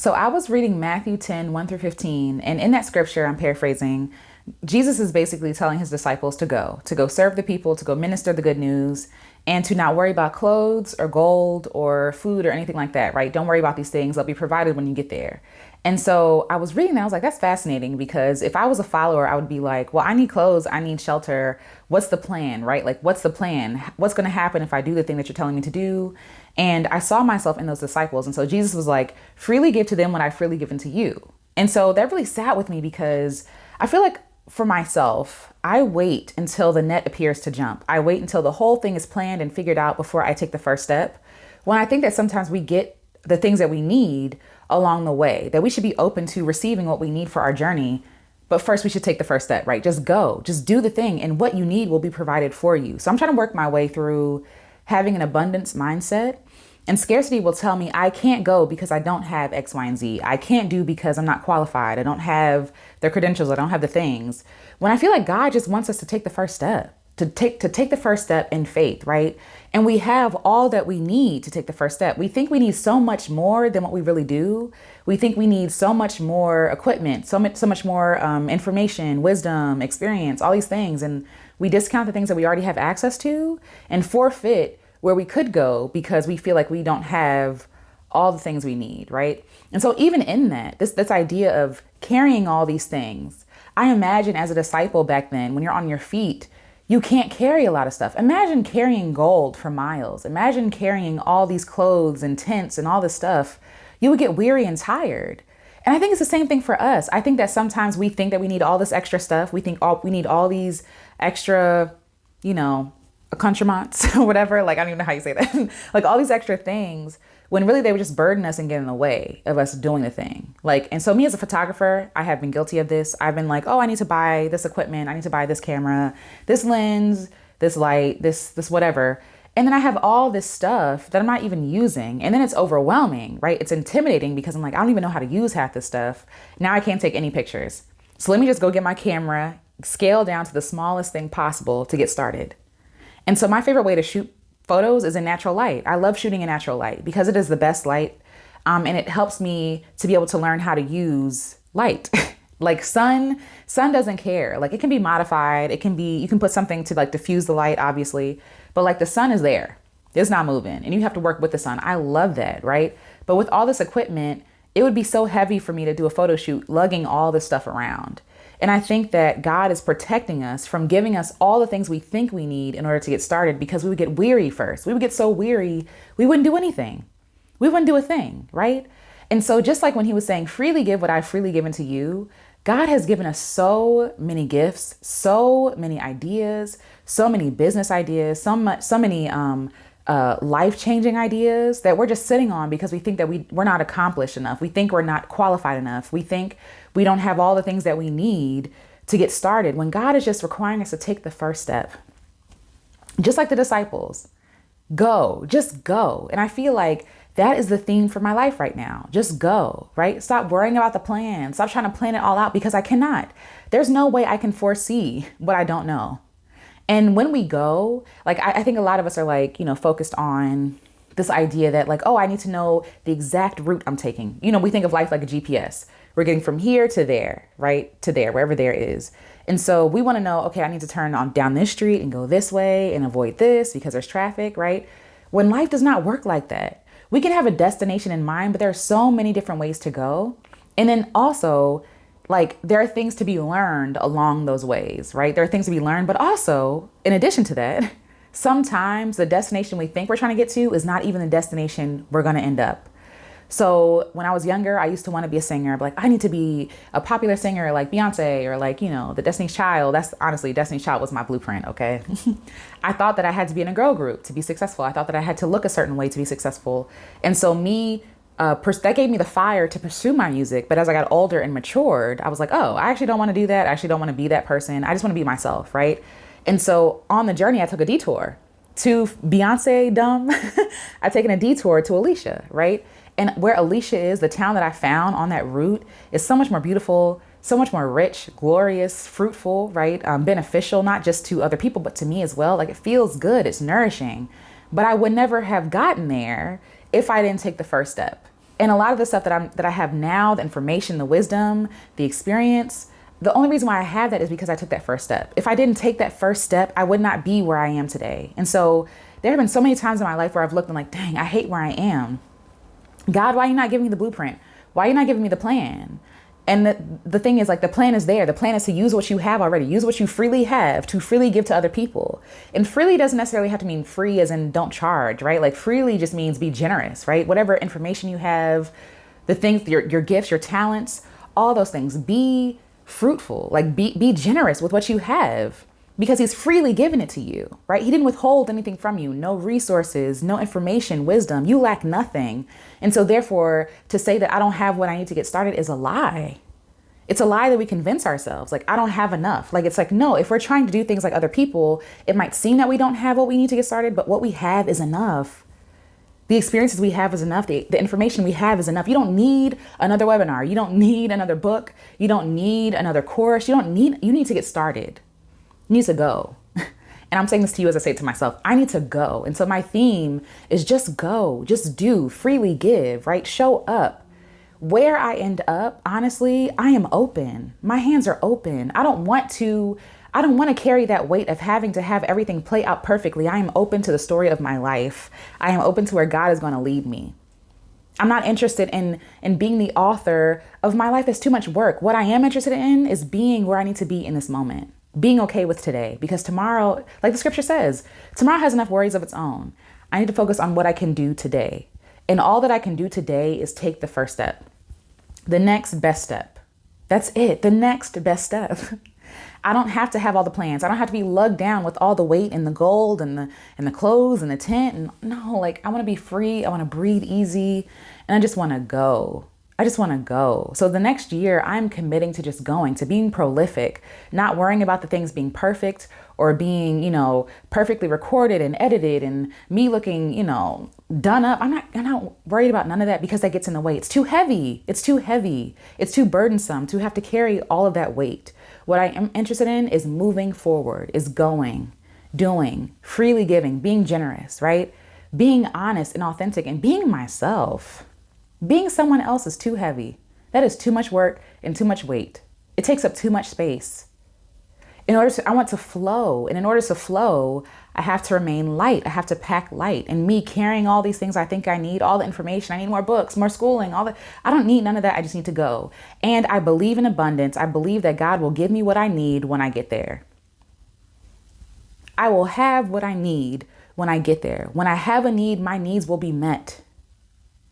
So I was reading Matthew 10, 1 through 15, and in that scripture, I'm paraphrasing, Jesus is basically telling his disciples to go serve the people, to go minister the good news, and to not worry about clothes or gold or food or anything like that, right? Don't worry about these things. They'll be provided when you get there. And so I was reading that. I was like, that's fascinating, because if I was a follower, I would be like, well, I need clothes. I need shelter. What's the plan, right? Like, what's the plan? What's going to happen if I do the thing that you're telling me to do? And I saw myself in those disciples. And so Jesus was like, freely give to them what I freely given to you. And so that really sat with me, because I feel like for myself, I wait until the net appears to jump. I wait until the whole thing is planned and figured out before I take the first step. When I think that sometimes we get the things that we need along the way, that we should be open to receiving what we need for our journey. But first we should take the first step, right? Just go, just do the thing, and what you need will be provided for you. So I'm trying to work my way through having an abundance mindset. And scarcity will tell me I can't go because I don't have X, Y, and Z. I can't do because I'm not qualified. I don't have the credentials. I don't have the things. When I feel like God just wants us to take the first step, to take the first step in faith, right? And we have all that we need to take the first step. We think we need so much more than what we really do. We think we need so much more equipment, so much more information, wisdom, experience, all these things. And we discount the things that we already have access to and forfeit where we could go because we feel like we don't have all the things we need, right? And so even in that, this idea of carrying all these things, I imagine as a disciple back then, when you're on your feet, you can't carry a lot of stuff. Imagine carrying gold for miles. Imagine carrying all these clothes and tents and all this stuff. You would get weary and tired. And I think it's the same thing for us. I think that sometimes we think that we need all this extra stuff. We need all these extra, accoutrements or whatever. Like, I don't even know how you say that. Like all these extra things, when really they would just burden us and get in the way of us doing the thing. Like, and so me as a photographer, I have been guilty of this. I've been like, oh, I need to buy this equipment. I need to buy this camera, this lens, this light, this whatever. And then I have all this stuff that I'm not even using. And then it's overwhelming, right? It's intimidating because I'm like, I don't even know how to use half this stuff. Now I can't take any pictures. So let me just go get my camera, scale down to the smallest thing possible to get started. And so my favorite way to shoot photos is in natural light. I love shooting in natural light because it is the best light. And it helps me to be able to learn how to use light. Like sun doesn't care. Like it can be modified. You can put something to like diffuse the light, obviously, but like the sun is there. It's not moving and you have to work with the sun. I love that, right? But with all this equipment, it would be so heavy for me to do a photo shoot, lugging all this stuff around. And I think that God is protecting us from giving us all the things we think we need in order to get started, because we would get weary first. We would get so weary, we wouldn't do anything. We wouldn't do a thing, right? And so just like when he was saying, freely give what I've freely given to you, God has given us so many gifts, so many ideas, so many business ideas, so many life-changing ideas that we're just sitting on because we think that we're not accomplished enough. We think we're not qualified enough. We think we don't have all the things that we need to get started, when God is just requiring us to take the first step. Just like the disciples, just go. And I feel like that is the theme for my life right now. Just go, right? Stop worrying about the plan. Stop trying to plan it all out, because I cannot. There's no way I can foresee what I don't know. And when we go, like, I think a lot of us are like, focused on this idea that like, oh, I need to know the exact route I'm taking. We think of life like a GPS. We're getting from here to there, right? To there, wherever there is. And so we want to know, okay, I need to turn on down this street and go this way and avoid this because there's traffic, right? When life does not work like that. We can have a destination in mind, but there are so many different ways to go. And then also, like, there are things to be learned along those ways, right? There are things to be learned, but also, in addition to that, sometimes the destination we think we're trying to get to is not even the destination we're going to end up. So when I was younger, I used to want to be a singer. Like, I need to be a popular singer like Beyonce or like, the Destiny's Child. That's honestly, Destiny's Child was my blueprint. Okay. I thought that I had to be in a girl group to be successful. I thought that I had to look a certain way to be successful. And so that gave me the fire to pursue my music. But as I got older and matured, I was like, oh, I actually don't want to do that. I actually don't want to be that person. I just want to be myself. Right. And so on the journey, I took a detour to Beyonce dumb. I've taken a detour to Alicia. Right. And where Alicia is, the town that I found on that route, is so much more beautiful, so much more rich, glorious, fruitful, right? Beneficial, not just to other people, but to me as well. Like, it feels good. It's nourishing. But I would never have gotten there if I didn't take the first step. And a lot of the stuff that I have now, the information, the wisdom, the experience, the only reason why I have that is because I took that first step. If I didn't take that first step, I would not be where I am today. And so there have been so many times in my life where I've looked and like, dang, I hate where I am. God, why are you not giving me the blueprint? Why are you not giving me the plan? And the thing is, like, the plan is there. The plan is to use what you have already, use what you freely have to freely give to other people. And freely doesn't necessarily have to mean free as in don't charge, right? Like freely just means be generous, right? Whatever information you have, the things, your gifts, your talents, all those things, be fruitful, like be generous with what you have because he's freely given it to you, right? He didn't withhold anything from you, no resources, no information, wisdom, you lack nothing. And so therefore to say that I don't have what I need to get started is a lie. It's a lie that we convince ourselves, like, I don't have enough. Like, it's like, no, if we're trying to do things like other people, it might seem that we don't have what we need to get started, but what we have is enough. The experiences we have is enough. The information we have is enough. You don't need another webinar. You don't need another book. You don't need another course. You need to get started. You need to go. And I'm saying this to you as I say it to myself. I need to go. And so my theme is just go, just do, freely give, right? Show up. Where I end up, honestly, I am open. My hands are open. I don't want to carry that weight of having to have everything play out perfectly. I am open to the story of my life. I am open to where God is going to lead me. I'm not interested in being the author of my life. It's too much work. What I am interested in is being where I need to be in this moment, being okay with today, because tomorrow, like the scripture says, tomorrow has enough worries of its own. I need to focus on what I can do today. And all that I can do today is take the first step, the next best step. That's it. The next best step. I don't have to have all the plans. I don't have to be lugged down with all the weight and the gold and the clothes and the tent. And no, like, I want to be free. I want to breathe easy. And I just want to go. I just want to go. So the next year, I'm committing to just going, to being prolific, not worrying about the things being perfect or being, perfectly recorded and edited and me looking, done up. I'm not worried about none of that because that gets in the way. It's too heavy. It's too heavy. It's too burdensome to have to carry all of that weight. What I am interested in is moving forward, is going, doing, freely giving, being generous, right? Being honest and authentic and being myself. Being someone else is too heavy. That is too much work and too much weight. It takes up too much space. I want to flow. And in order to flow, I have to remain light. I have to pack light. And me carrying all these things I think I need, all the information, I need more books, more schooling, I don't need none of that. I just need to go. And I believe in abundance. I believe that God will give me what I need when I get there. I will have what I need when I get there. When I have a need, my needs will be met.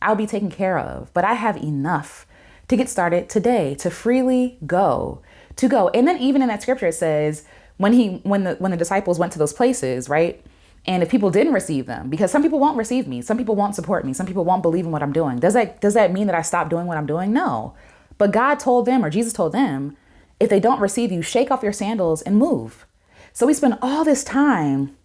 I'll be taken care of, but I have enough to get started today, to freely go, to go. And then even in that scripture, it says when the disciples went to those places, right? And if people didn't receive them, because some people won't receive me, some people won't support me, some people won't believe in what I'm doing. Does that mean that I stop doing what I'm doing? No. But God told them, or Jesus told them, if they don't receive you, shake off your sandals and move. So we spend all this time,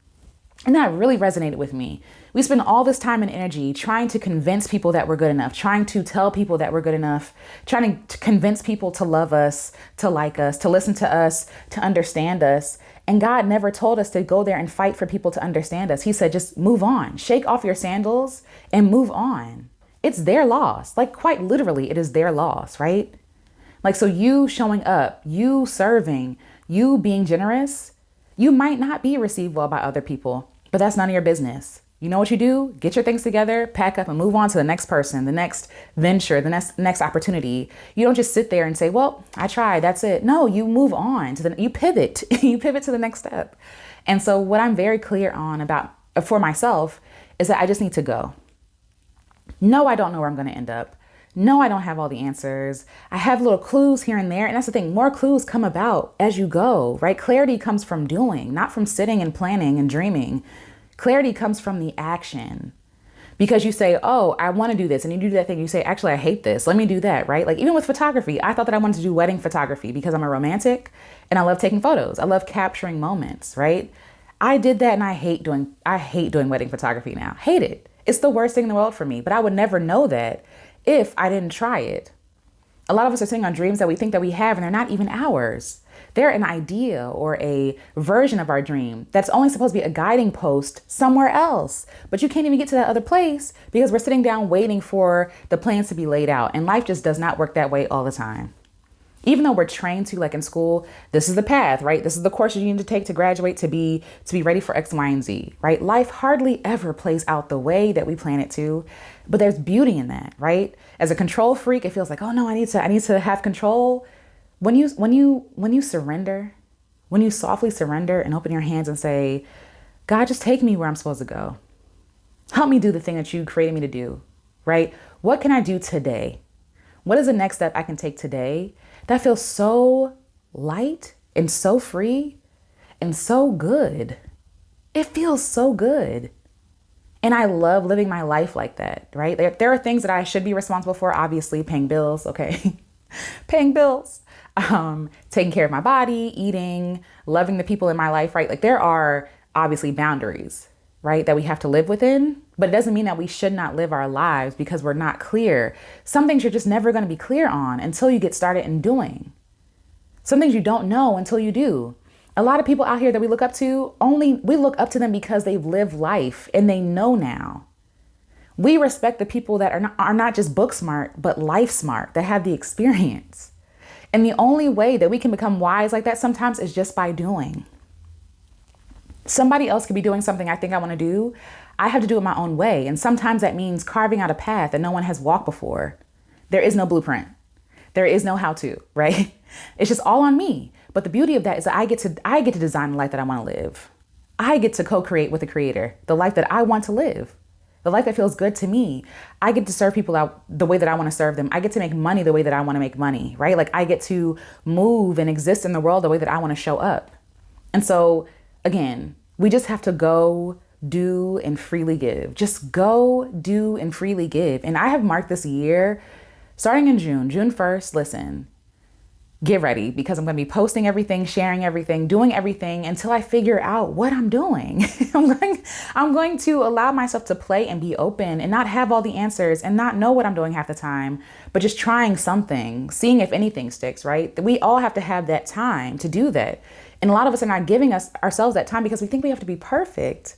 and that really resonated with me. We spend all this time and energy trying to convince people that we're good enough, trying to tell people that we're good enough, trying to convince people to love us, to like us, to listen to us, to understand us. And God never told us to go there and fight for people to understand us. He said, just move on, shake off your sandals and move on. It's their loss. Like, quite literally, it is their loss, right? Like, so you showing up, you serving, you being generous, you might not be received well by other people, but that's none of your business. You know what you do? Get your things together, pack up and move on to the next person, the next venture, the next opportunity. You don't just sit there and say, well, I tried, that's it. No, you move on you pivot, you pivot to the next step. And so what I'm very clear on about for myself is that I just need to go. No, I don't know where I'm going to end up. No, I don't have all the answers. I have little clues here and there. And that's the thing. More clues come about as you go, right? Clarity comes from doing, not from sitting and planning and dreaming. Clarity comes from the action, because you say, oh, I want to do this. And you do that thing. You say, actually, I hate this. Let me do that. Right? Like, even with photography, I thought that I wanted to do wedding photography because I'm a romantic and I love taking photos. I love capturing moments. Right? I did that. And I hate doing wedding photography now. Hate it. It's the worst thing in the world for me. But I would never know that if I didn't try it. A lot of us are sitting on dreams that we think that we have, and they're not even ours. They're an idea or a version of our dream that's only supposed to be a guiding post somewhere else. But you can't even get to that other place because we're sitting down waiting for the plans to be laid out. And life just does not work that way all the time. Even though we're trained to, like in school, this is the path, right? This is the course you need to take to graduate to be ready for X, Y, and Z, right? Life hardly ever plays out the way that we plan it to, but there's beauty in that, right? As a control freak, it feels like, oh no, I need to have control. When you surrender, when you softly surrender and open your hands and say, God, just take me where I'm supposed to go. Help me do the thing that you created me to do, right? What can I do today? What is the next step I can take today? That feels so light and so free and so good. It feels so good. And I love living my life like that, right? There are things that I should be responsible for, obviously, paying bills, okay? Paying bills, taking care of my body, eating, loving the people in my life, right? Like there are obviously boundaries, right? That we have to live within, but it doesn't mean that we should not live our lives because we're not clear. Some things you're just never going to be clear on until you get started in doing. Some things you don't know until you do. A lot of people out here that we look up to, we look up to them because they've lived life and they know now. We respect the people that are not just book smart, but life smart, that have the experience. And the only way that we can become wise like that sometimes is just by doing. Somebody else could be doing something I think I want to do. I have to do it my own way. And sometimes that means carving out a path that no one has walked before. There is no blueprint. There is no how to, right? It's just all on me. But the beauty of that is that I get to design the life that I want to live. I get to co-create with the creator, the life that I want to live, the life that feels good to me. I get to serve people out the way that I want to serve them. I get to make money the way that I want to make money, right? Like I get to move and exist in the world the way that I want to show up. And so again, we just have to go, do, and freely give. Just go, do, and freely give. And I have marked this year, starting in June 1st, listen, get ready because I'm going to be posting everything, sharing everything, doing everything until I figure out what I'm doing. I'm going to allow myself to play and be open and not have all the answers and not know what I'm doing half the time, but just trying something, seeing if anything sticks, right? We all have to have that time to do that. And a lot of us are not giving ourselves that time because we think we have to be perfect.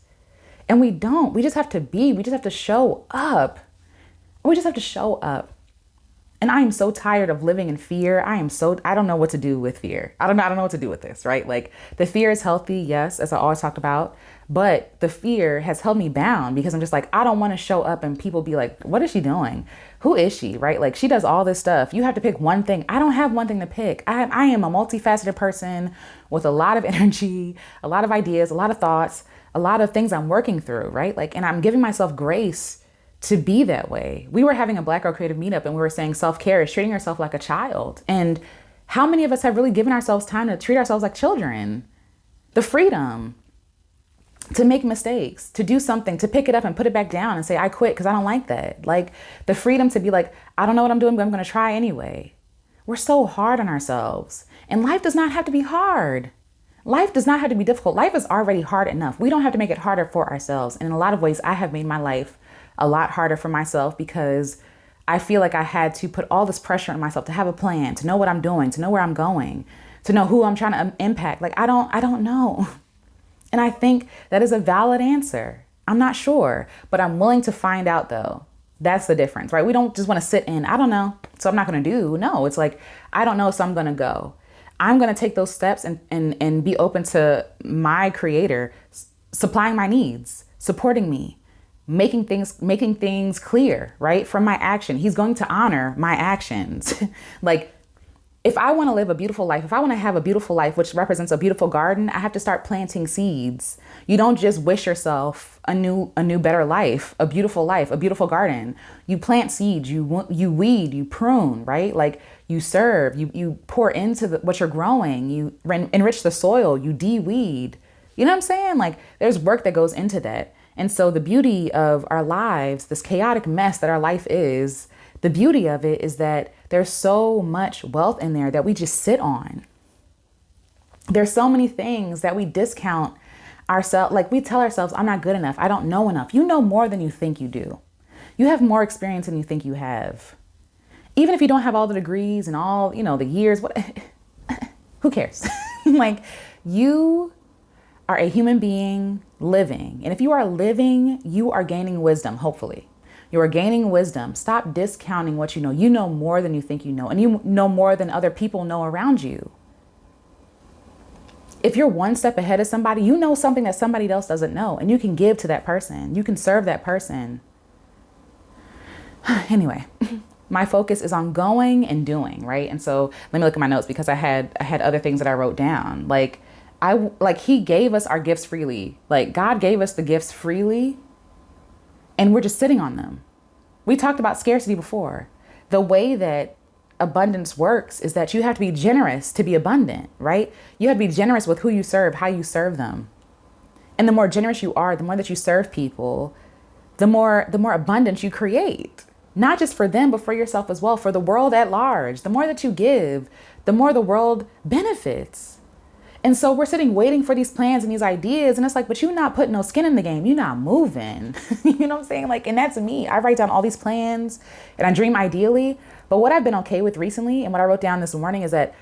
And we don't. We just have to be. We just have to show up. We just have to show up. And I am so tired of living in fear. I don't know what to do with fear. I don't know what to do with this, right? Like the fear is healthy, yes, as I always talked about, but the fear has held me bound because I'm just like, I don't want to show up and people be like, what is she doing? Who is she, right? Like she does all this stuff. You have to pick one thing. I don't have one thing to pick. I am a multifaceted person with a lot of energy, a lot of ideas, a lot of thoughts, a lot of things I'm working through, right? Like, and I'm giving myself grace to be that way. We were having a Black Girl Creative meetup and we were saying self-care is treating yourself like a child. And how many of us have really given ourselves time to treat ourselves like children? The freedom to make mistakes, to do something, to pick it up and put it back down and say, I quit because I don't like that. Like the freedom to be like, I don't know what I'm doing, but I'm going to try anyway. We're so hard on ourselves. And life does not have to be hard. Life does not have to be difficult. Life is already hard enough. We don't have to make it harder for ourselves. And in a lot of ways, I have made my life a lot harder for myself because I feel like I had to put all this pressure on myself to have a plan, to know what I'm doing, to know where I'm going, to know who I'm trying to impact. Like, I don't know. And I think that is a valid answer. I'm not sure, but I'm willing to find out though. That's the difference, right? We don't just want to sit in, I don't know, so I'm not going to do. No, it's like, I don't know, so I'm going to go. I'm going to take those steps and be open to my creator supplying my needs, supporting me, making things clear, right? From my action. He's going to honor my actions. Like if I want to live a beautiful life, if I want to have a beautiful life, which represents a beautiful garden, I have to start planting seeds. You don't just wish yourself a new, better life, a beautiful garden. You plant seeds, you weed, you prune, right? Like you serve, you pour into what you're growing, you enrich the soil, you de-weed. You know what I'm saying? Like there's work that goes into that. And so the beauty of our lives, this chaotic mess that our life is, the beauty of it is that there's so much wealth in there that we just sit on. There's so many things that we discount ourselves. Like we tell ourselves, I'm not good enough. I don't know enough. You know more than you think you do. You have more experience than you think you have. Even if you don't have all the degrees and all, the years, what, who cares? Like, you are a human being living. And if you are living, you are gaining wisdom, hopefully. You are gaining wisdom. Stop discounting what you know. You know more than you think you know, and you know more than other people know around you. If you're one step ahead of somebody, you know something that somebody else doesn't know, and you can give to that person. You can serve that person. Anyway, my focus is on going and doing, right? And so let me look at my notes, because I had other things that I wrote down. Like he gave us our gifts freely. Like, God gave us the gifts freely, and we're just sitting on them. We talked about scarcity before. The way that abundance works is that you have to be generous to be abundant, right? You have to be generous with who you serve, how you serve them. And the more generous you are, the more that you serve people, the more abundance you create, not just for them, but for yourself as well, for the world at large. The more that you give, the more the world benefits. And so we're sitting waiting for these plans and these ideas. And it's like, but you're not putting no skin in the game. You're not moving. You know what I'm saying? Like, and that's me. I write down all these plans and I dream ideally. But what I've been okay with recently, and what I wrote down this morning, is that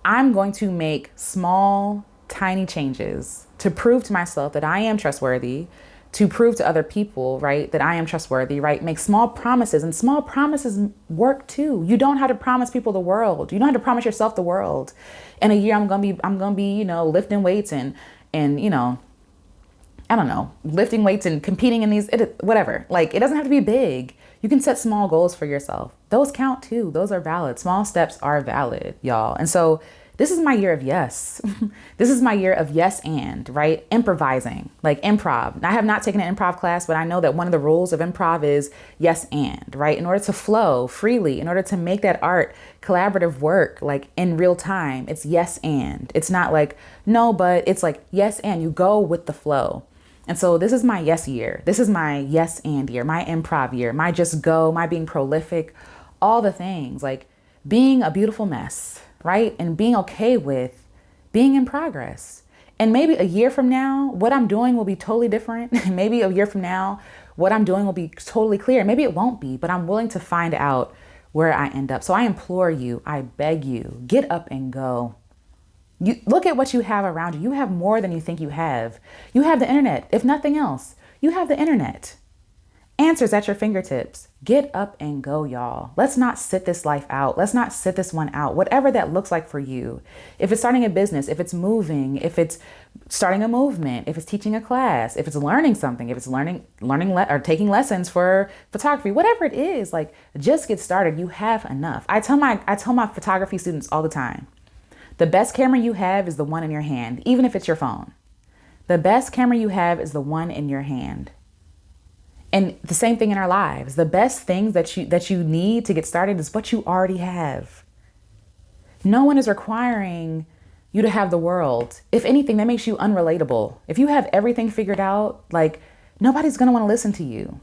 I'm going to make small, tiny changes to prove to myself that I am trustworthy, to prove to other people, right, that I am trustworthy, right? Make small promises, and small promises work too. You don't have to promise people the world. You don't have to promise yourself the world. In a year, I'm gonna be, lifting weights and I don't know, lifting weights and competing in these, whatever. Like, it doesn't have to be big. You can set small goals for yourself. Those count too. Those are valid. Small steps are valid, y'all. And so this is my year of yes. This is my year of yes and, right? Improvising, like improv. I have not taken an improv class, but I know that one of the rules of improv is yes and, right? In order to flow freely, in order to make that art collaborative work, like in real time, it's yes and. It's not like, no, but it's like yes and. You go with the flow. And so this is my yes year. This is my yes and year, my improv year, my just go, my being prolific, all the things, like being a beautiful mess, right? And being okay with being in progress. And maybe a year from now, what I'm doing will be totally different. Maybe a year from now, what I'm doing will be totally clear. Maybe it won't be, but I'm willing to find out where I end up. So I implore you, I beg you, get up and go. You look at what you have around you. You have more than you think you have. You have the internet. If nothing else, you have the internet. Answers at your fingertips. Get up and go, y'all. Let's not sit this life out. Let's not sit this one out. Whatever that looks like for you. If it's starting a business, if it's moving, if it's starting a movement, if it's teaching a class, if it's learning something, if it's learning or taking lessons for photography, whatever it is, like, just get started. You have enough. I tell my photography students all the time, the best camera you have is the one in your hand, even if it's your phone. The best camera you have is the one in your hand. And the same thing in our lives. The best things that you need to get started is what you already have. No one is requiring you to have the world. If anything, that makes you unrelatable. If you have everything figured out, like, nobody's going to want to listen to you.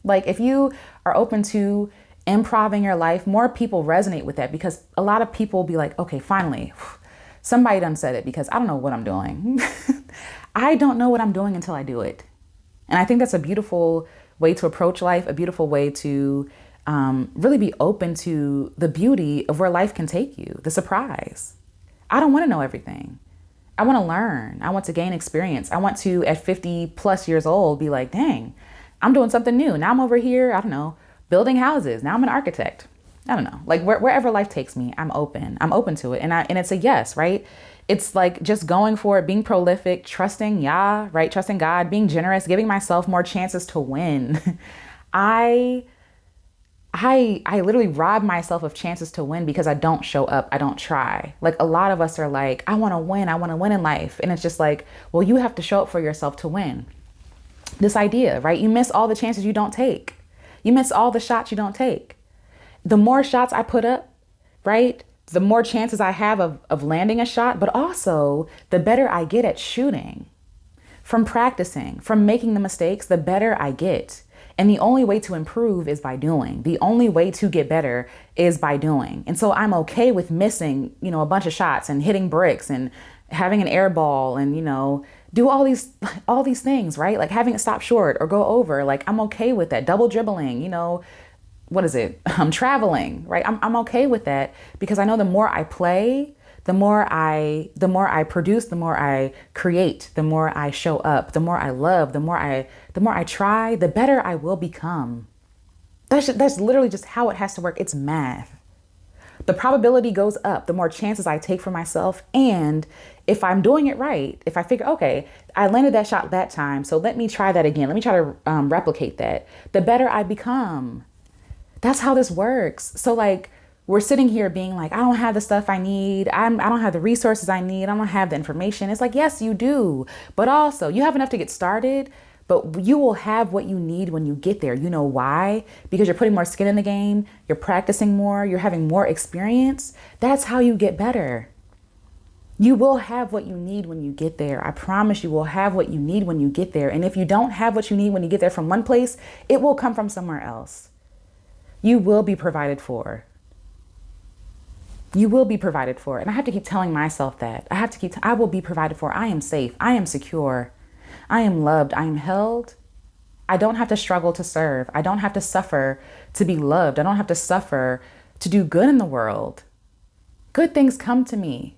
Like, if you are open to improving your life, more people resonate with that, because a lot of people will be like, okay, finally, somebody done said it, because I don't know what I'm doing. I don't know what I'm doing until I do it. And I think that's a beautiful way to approach life, a beautiful way to really be open to the beauty of where life can take you, the surprise. I don't want to know everything. I want to learn. I want to gain experience. I want to, at 50 plus years old, be like, dang, I'm doing something new. Now I'm over here, I don't know, building houses. Now I'm an architect. I don't know, like wherever life takes me, I'm open to it. And it's a yes, right? It's like just going for it, being prolific, trusting Yah, right? Trusting God, being generous, giving myself more chances to win. I literally rob myself of chances to win because I don't show up. I don't try. Like, a lot of us are like, I want to win in life. And it's just like, well, you have to show up for yourself to win. This idea, right? You miss all the chances you don't take. You miss all the shots you don't take. The more shots I put up, right, the more chances I have of landing a shot, but also the better I get at shooting. From practicing, from making the mistakes, the better I get. And the only way to improve is by doing. The only way to get better is by doing. And so I'm okay with missing, a bunch of shots and hitting bricks and having an air ball and, do all these things, right? Like having it stop short or go over. Like, I'm okay with that. Double dribbling, what is it? I'm traveling, right? I'm okay with that because I know the more I play, the more I produce, the more I create, the more I show up, the more I love, the more I try, the better I will become. That's literally just how it has to work. It's math. The probability goes up the more chances I take for myself. And if I'm doing it right, if I figure, okay, I landed that shot that time, so let me try that again. Let me try to replicate that. The better I become. That's how this works. So like, we're sitting here being like, I don't have the stuff I need. I don't have the resources I need. I don't have the information. It's like, yes, you do. But also you have enough to get started, but you will have what you need when you get there. You know why? Because you're putting more skin in the game. You're practicing more. You're having more experience. That's how you get better. You will have what you need when you get there. I promise you will have what you need when you get there. And if you don't have what you need when you get there from one place, it will come from somewhere else. You will be provided for. You will be provided for. And I have to keep telling myself that. I will be provided for. I am safe. I am secure. I am loved. I am held. I don't have to struggle to serve. I don't have to suffer to be loved. I don't have to suffer to do good in the world. Good things come to me.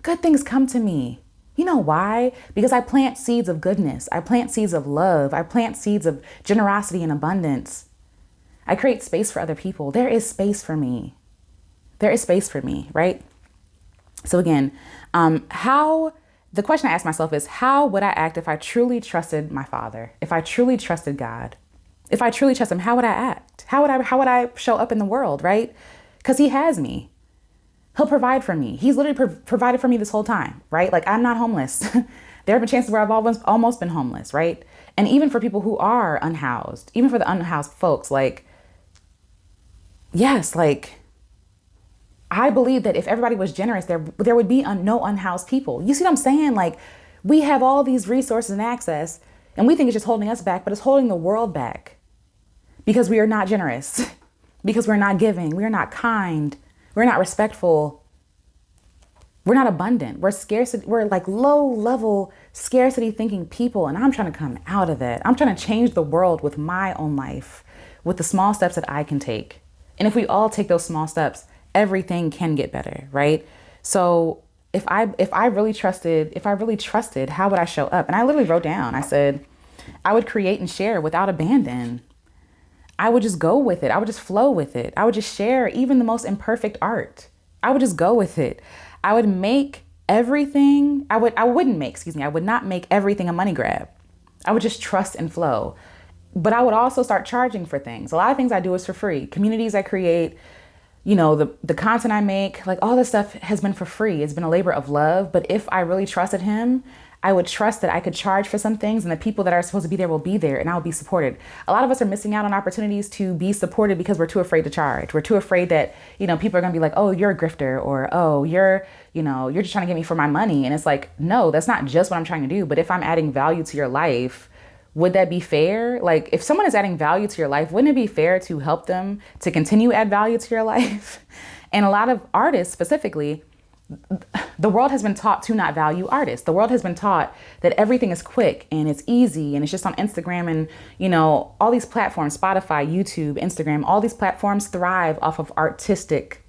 Good things come to me. You know why? Because I plant seeds of goodness. I plant seeds of love. I plant seeds of generosity and abundance. I create space for other people. There is space for me. There is space for me, right? So again, the question I ask myself is, how would I act if I truly trusted my Father? If I truly trusted God? If I truly trust him, how would I act? How would I show up in the world, right? Because he has me. He'll provide for me. He's literally provided for me this whole time, right? Like, I'm not homeless. There have been chances where I've almost been homeless, right? And even for people who are unhoused, even for the unhoused folks, like, yes, like, I believe that if everybody was generous, there would be no unhoused people. You see what I'm saying? Like, we have all these resources and access, and we think it's just holding us back, but it's holding the world back because we are not generous, because we're not giving, we're not kind, we're not respectful, we're not abundant, we're scarcity, we're like low level scarcity thinking people. And I'm trying to come out of that. I'm trying to change the world with my own life, with the small steps that I can take. And if we all take those small steps, everything can get better, right? So if I really trusted, how would I show up? And I literally wrote down, I said, I would create and share without abandon. I would just go with it. I would just flow with it. I would just share even the most imperfect art. I would just go with it. I would make everything, I would not make everything a money grab. I would just trust and flow. But I would also start charging for things. A lot of things I do is for free. Communities I create, the content I make, like all this stuff has been for free. It's been a labor of love. But if I really trusted him, I would trust that I could charge for some things and the people that are supposed to be there will be there and I'll be supported. A lot of us are missing out on opportunities to be supported because we're too afraid to charge. We're too afraid that, people are going to be like, oh, you're a grifter, or, oh, you're just trying to get me for my money. And it's like, no, that's not just what I'm trying to do. But if I'm adding value to your life, would that be fair? Like, if someone is adding value to your life, wouldn't it be fair to help them to continue add value to your life? And a lot of artists specifically, the world has been taught to not value artists. The world has been taught that everything is quick and it's easy and it's just on Instagram and, all these platforms, Spotify, YouTube, Instagram, all these platforms thrive off of artistic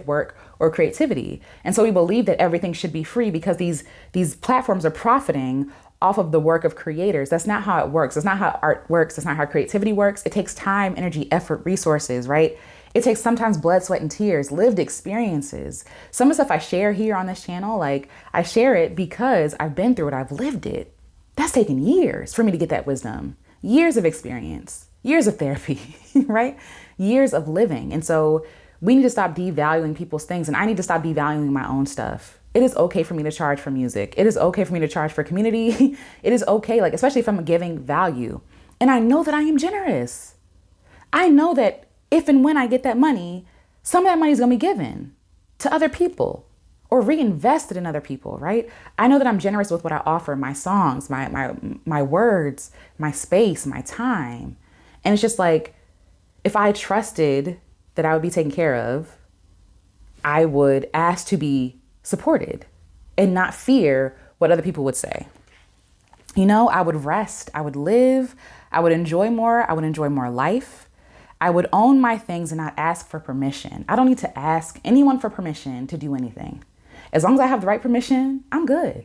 work or creativity. And so we believe that everything should be free because these platforms are profiting off of the work of creators. That's not how it works. That's not how art works. That's not how creativity works. It takes time, energy, effort, resources, right? It takes sometimes blood, sweat, and tears, lived experiences. Some of the stuff I share here on this channel, like I share it because I've been through it. I've lived it. That's taken years for me to get that wisdom, years of experience, years of therapy, right? Years of living. And so we need to stop devaluing people's things. And I need to stop devaluing my own stuff. It is okay for me to charge for music. It is okay for me to charge for community. It is okay, like, especially if I'm giving value. And I know that I am generous. I know that if and when I get that money, some of that money is going to be given to other people or reinvested in other people, right? I know that I'm generous with what I offer, my songs, my words, my space, my time. And it's just like, if I trusted that I would be taken care of, I would ask to be supported and not fear what other people would say. I would rest, I would live, I would enjoy more life. I would own my things and not ask for permission. I don't need to ask anyone for permission to do anything. As long as I have the right permission, I'm good.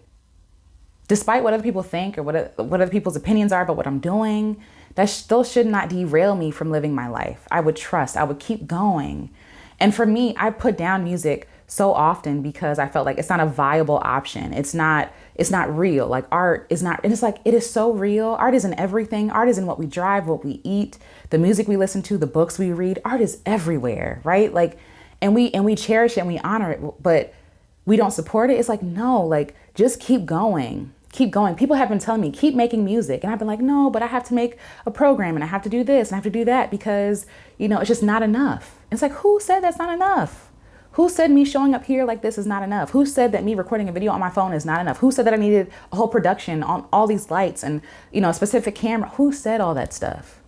Despite what other people think or what other people's opinions are about what I'm doing, those should not derail me from living my life. I would trust, I would keep going. And for me, I put down music so often because I felt like it's not a viable option. It's not real. Like art is not, and it's like, it is so real. Art is in everything. Art is in what we drive, what we eat, the music we listen to, the books we read. Art is everywhere, right? Like, and we cherish it and we honor it, but we don't support it. It's like, no, like just keep going. Keep going. People have been telling me, keep making music. And I've been like, no, but I have to make a program and I have to do this and I have to do that because, it's just not enough. It's like, who said that's not enough? Who said me showing up here like this is not enough? Who said that me recording a video on my phone is not enough? Who said that I needed a whole production on all these lights and, a specific camera? Who said all that stuff?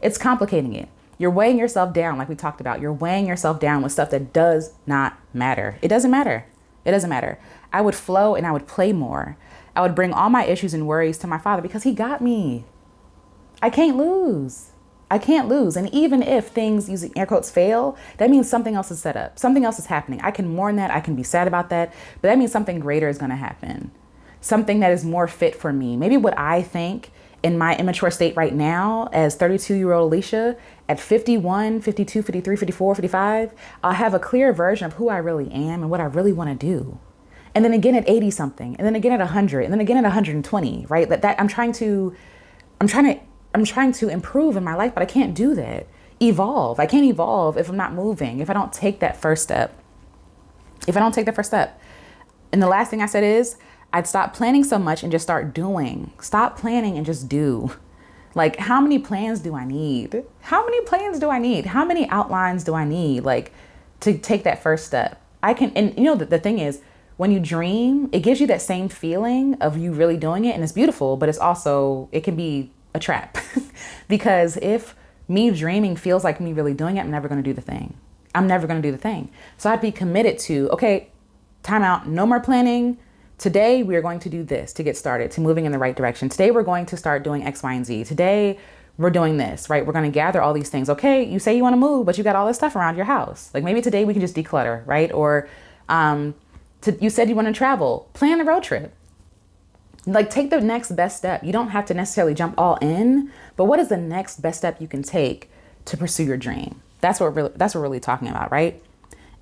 It's complicating it. You're weighing yourself down, like we talked about. You're weighing yourself down with stuff that does not matter. It doesn't matter. It doesn't matter. I would flow and I would play more. I would bring all my issues and worries to my Father because he got me. I can't lose. I can't lose. And even if things, using air quotes, fail, that means something else is set up. Something else is happening. I can mourn that. I can be sad about that. But that means something greater is going to happen. Something that is more fit for me. Maybe what I think in my immature state right now as 32-year-old Alicia, at 51, 52, 53, 54, 55, I'll have a clear version of who I really am and what I really want to do. And then again at 80 something, and then again at 100, and then again at 120, right? That I'm trying to improve in my life, but I can't do that. Evolve. I can't evolve if I'm not moving, if I don't take that first step. And the last thing I said is I'd stop planning so much and just start doing. Stop planning and just do. Like, how many plans do I need? How many outlines do I need, like, to take that first step? The thing is, when you dream, it gives you that same feeling of you really doing it. And it's beautiful, but it can be a trap. Because if me dreaming feels like me really doing it, I'm never going to do the thing. So I'd be committed to, okay, time out, no more planning. Today, we are going to do this to get started, to moving in the right direction. Today, we're going to start doing X, Y, and Z. Today, we're doing this, right? We're going to gather all these things. Okay, you say you want to move, but you got all this stuff around your house. Like maybe today we can just declutter, right? Or you said you want to travel, plan a road trip. Like take the next best step. You don't have to necessarily jump all in, but what is the next best step you can take to pursue your dream? That's what we're really talking about, right?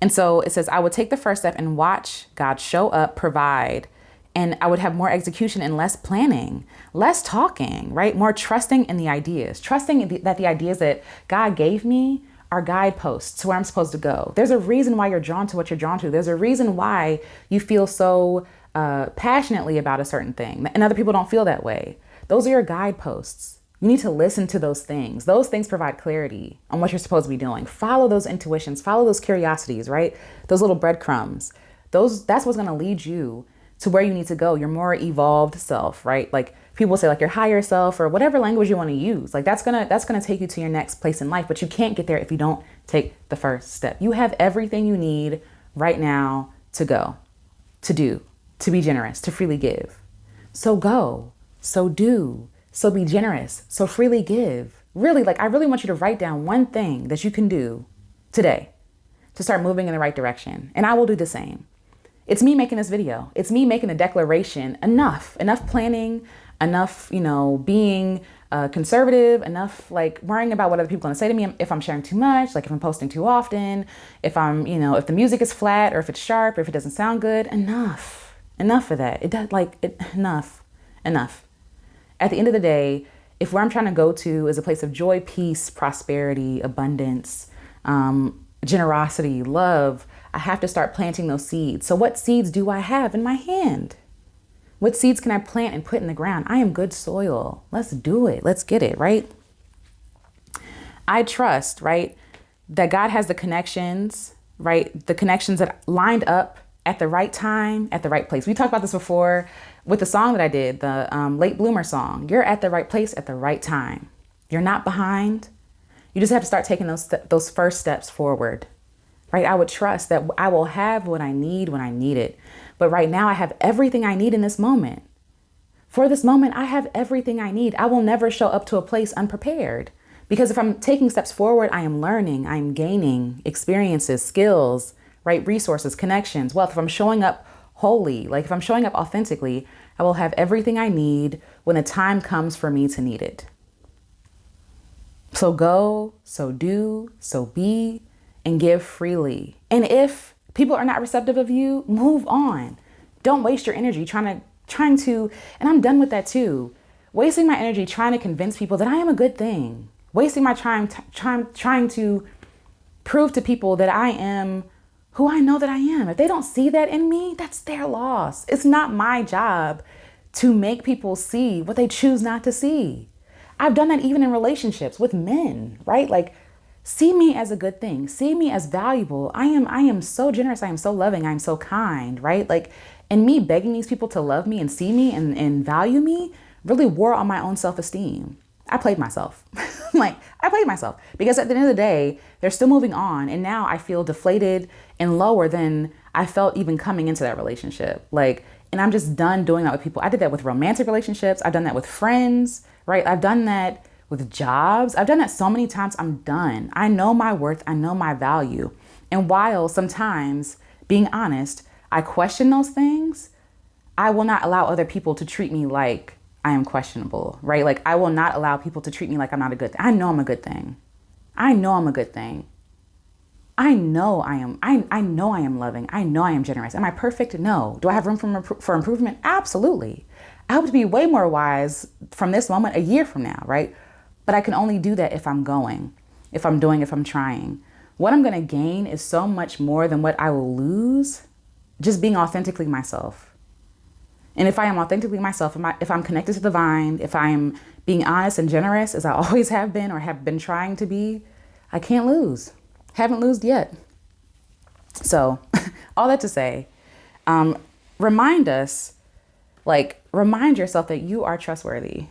And so it says, I would take the first step and watch God show up, provide, and I would have more execution and less planning, less talking, right? More trusting in the ideas, that the ideas that God gave me are guideposts to where I'm supposed to go. There's a reason why you're drawn to what you're drawn to. There's a reason why you feel so passionately about a certain thing, and other people don't feel that way. Those are your guideposts. You need to listen to those things. Those things provide clarity on what you're supposed to be doing. Follow those intuitions, follow those curiosities, right? Those little breadcrumbs. That's what's going to lead you to where you need to go, your more evolved self, right? Like people say like your higher self or whatever language you want to use. Like that's going to take you to your next place in life, but you can't get there if you don't take the first step. You have everything you need right now to go, to do, to be generous, to freely give. So go, so do, so be generous, so freely give. Really, like I really want you to write down one thing that you can do today to start moving in the right direction. And I will do the same. It's me making this video. It's me making the declaration. Enough planning, enough, being conservative, enough like worrying about what other people are going to say to me if I'm sharing too much, like if I'm posting too often, if I'm, if the music is flat or if it's sharp or if it doesn't sound good. Enough of that. Enough. At the end of the day, if where I'm trying to go to is a place of joy, peace, prosperity, abundance, generosity, love, I have to start planting those seeds. So what seeds do I have in my hand? What seeds can I plant and put in the ground? I am good soil. Let's do it. Let's get it, right? I trust, right, that God has the connections, right? The connections that lined up at the right time, at the right place. We talked about this before with the song that I did, the Late Bloomer song. You're at the right place at the right time. You're not behind. You just have to start taking those first steps forward, right? I would trust that I will have what I need when I need it. But right now I have everything I need in this moment. For this moment, I have everything I need. I will never show up to a place unprepared Because if I'm taking steps forward, I am learning, I am gaining experiences, skills, right? Resources, connections, wealth. If I'm showing up wholly, like if I'm showing up authentically, I will have everything I need when the time comes for me to need it. So go, so do, so be, and give freely. And if people are not receptive of you, move on. Don't waste your energy trying to, and I'm done with that too. Wasting my energy trying to convince people that I am a good thing. Wasting my time trying to prove to people that I am who I know that I am. If they don't see that in me, that's their loss. It's not my job to make people see what they choose not to see. I've done that even in relationships with men, right? Like, see me as a good thing. See me as valuable. I am so generous. I am so loving. I am so kind, right? Like, and me begging these people to love me and see me and value me really wore on my own self-esteem. I played myself. I played myself because at the end of the day, they're still moving on. And now I feel deflated and lower than I felt even coming into that relationship. And I'm just done doing that with people. I did that with romantic relationships. I've done that with friends, right? I've done that with jobs. I've done that so many times. I'm done. I know my worth. I know my value. And while sometimes, being honest, I question those things, I will not allow other people to treat me like I am questionable, right? Like, I will not allow people to treat me like I'm not a good thing. I know I'm a good thing. I know I'm a good thing. I know I am. I know I am loving. I know I am generous. Am I perfect? No. Do I have room for improvement? Absolutely. I hope to be way more wise from this moment a year from now, right? But I can only do that if I'm going, if I'm doing, if I'm trying. What I'm going to gain is so much more than what I will lose just being authentically myself. And if I am authentically myself, if I'm connected to the divine, if I'm being honest and generous as I always have been or have been trying to be, I can't lose. Haven't lost yet. So all that to say, remind yourself that you are trustworthy,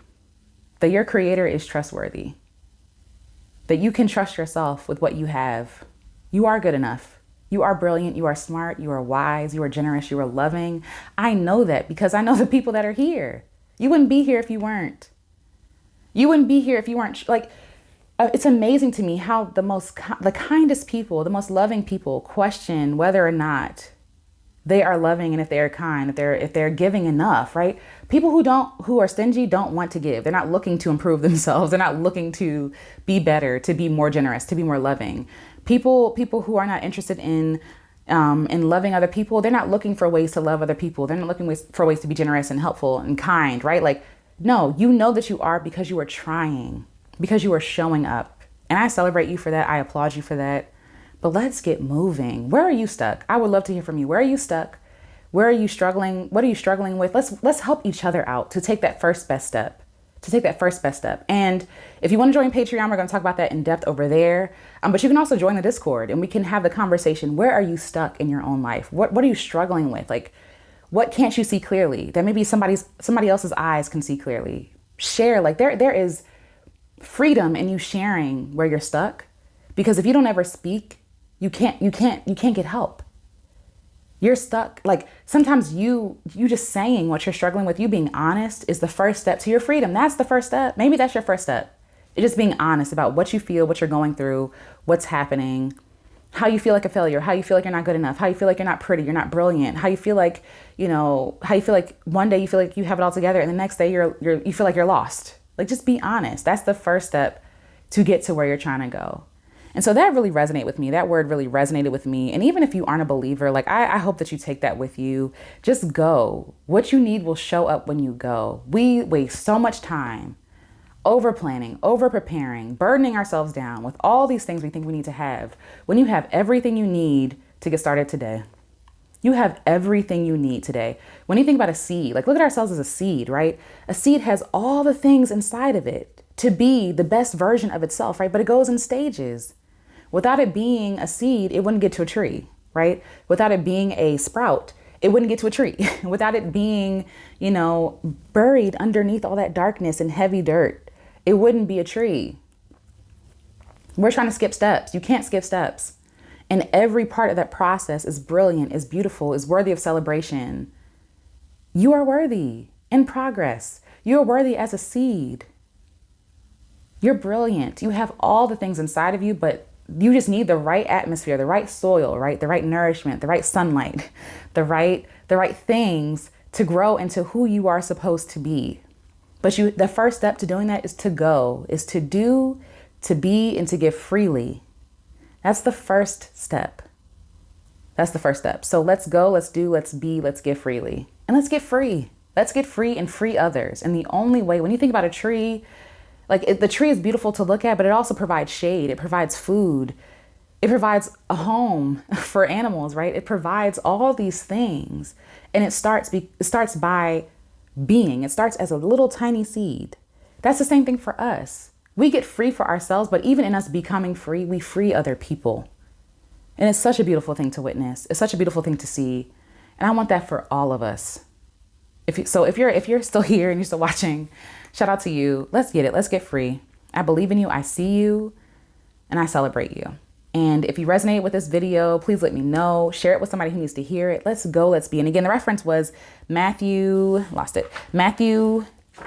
that your creator is trustworthy, that you can trust yourself with what you have. You are good enough. You are brilliant. You are smart. You are wise. You are generous. You are loving. I know that because I know the people that are here. You wouldn't be here if you weren't. You wouldn't be here if you weren't it's amazing to me how the kindest people, the most loving people question whether or not they are loving and if they are kind, if they're giving enough, right? People who are stingy don't want to give. They're not looking to improve themselves. They're not looking to be better, to be more generous, to be more loving. People who are not interested in loving other people, they're not looking for ways to love other people. They're not looking for ways to be generous and helpful and kind, right? No, you know that you are because you are trying, because you are showing up. And I celebrate you for that. I applaud you for that. But let's get moving. Where are you stuck? I would love to hear from you. Where are you stuck? Where are you struggling? What are you struggling with? Let's help each other out to take that first best step. And if you want to join Patreon, we're going to talk about that in depth over there. But you can also join the Discord and we can have the conversation. Where are you stuck in your own life? What are you struggling with? What can't you see clearly that maybe somebody else's eyes can see clearly? Share. There is freedom in you sharing where you're stuck, because if you don't ever speak, you can't get help. You're stuck. Sometimes you just saying what you're struggling with, you being honest is the first step to your freedom. That's the first step. Maybe that's your first step. It's just being honest about what you feel, what you're going through, what's happening, how you feel like a failure, how you feel like you're not good enough, how you feel like you're not pretty, you're not brilliant, how you feel like, how you feel like one day you feel like you have it all together and the next day you feel like you're lost. Just be honest. That's the first step to get to where you're trying to go. And so that really resonated with me. That word really resonated with me. And even if you aren't a believer, I hope that you take that with you. Just go. What you need will show up when you go. We waste so much time over planning, over preparing, burdening ourselves down with all these things we think we need to have, when you have everything you need to get started today. You have everything you need today. When you think about a seed, look at ourselves as a seed, right? A seed has all the things inside of it to be the best version of itself, right? But it goes in stages. Without it being a seed, it wouldn't get to a tree, right? Without it being a sprout, it wouldn't get to a tree. Without it being, buried underneath all that darkness and heavy dirt, it wouldn't be a tree. We're trying to skip steps. You can't skip steps. And every part of that process is brilliant, is beautiful, is worthy of celebration. You are worthy in progress. You are worthy as a seed. You're brilliant. You have all the things inside of you, but you just need the right atmosphere, the right soil, right? The right nourishment, the right sunlight, the right things to grow into who you are supposed to be. But the first step to doing that is to go, is to do, to be, and to give freely. That's the first step. That's the first step. So let's go, let's do, let's be, let's give freely. And let's get free. Let's get free and free others. And the only way, when you think about a tree, the tree is beautiful to look at, but it also provides shade. It provides food. It provides a home for animals, right? It provides all these things. And it starts by being. It starts as a little tiny seed. That's the same thing for us. We get free for ourselves, but even in us becoming free, we free other people. And it's such a beautiful thing to witness. It's such a beautiful thing to see. And I want that for all of us. If you're still here and you're still watching, shout out to you. Let's get it. Let's get free. I believe in you. I see you and I celebrate you. And if you resonate with this video, please let me know. Share it with somebody who needs to hear it. Let's go. Let's be. And again, the reference was Matthew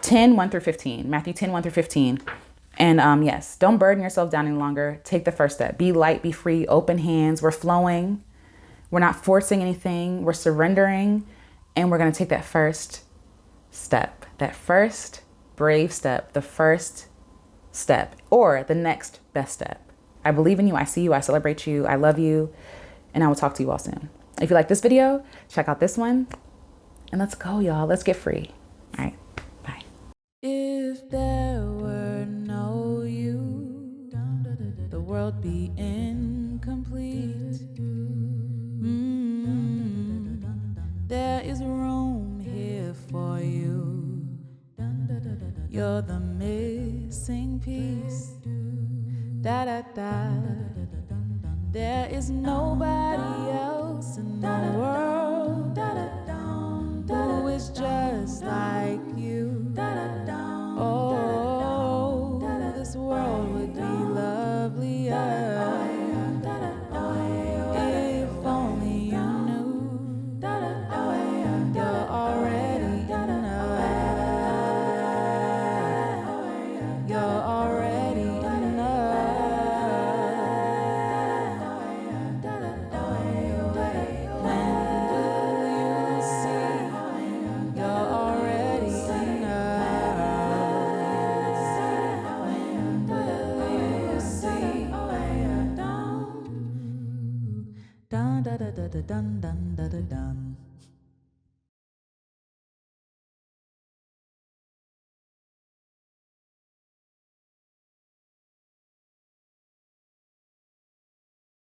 10, 1 through 15. Matthew 10, 1 through 15. And yes, don't burden yourself down any longer. Take the first step. Be light, be free, open hands. We're flowing. We're not forcing anything. We're surrendering. And we're going to take that first step, that first brave step, the first step, or the next best step. I believe in you. I see you. I celebrate you. I love you. And I will talk to you all soon. If you like this video, check out this one. And let's go, y'all. Let's get free. All right. Bye. If there were no you, the world be incomplete. There is room here for you. You're the missing piece. Da da da. There is nobody else in the world who is just like you. Oh, this world would be lovelier if only you knew you're already enough. You're already enough. When will you see you're already enough? When will you see? Dun dun dun dun dun dun.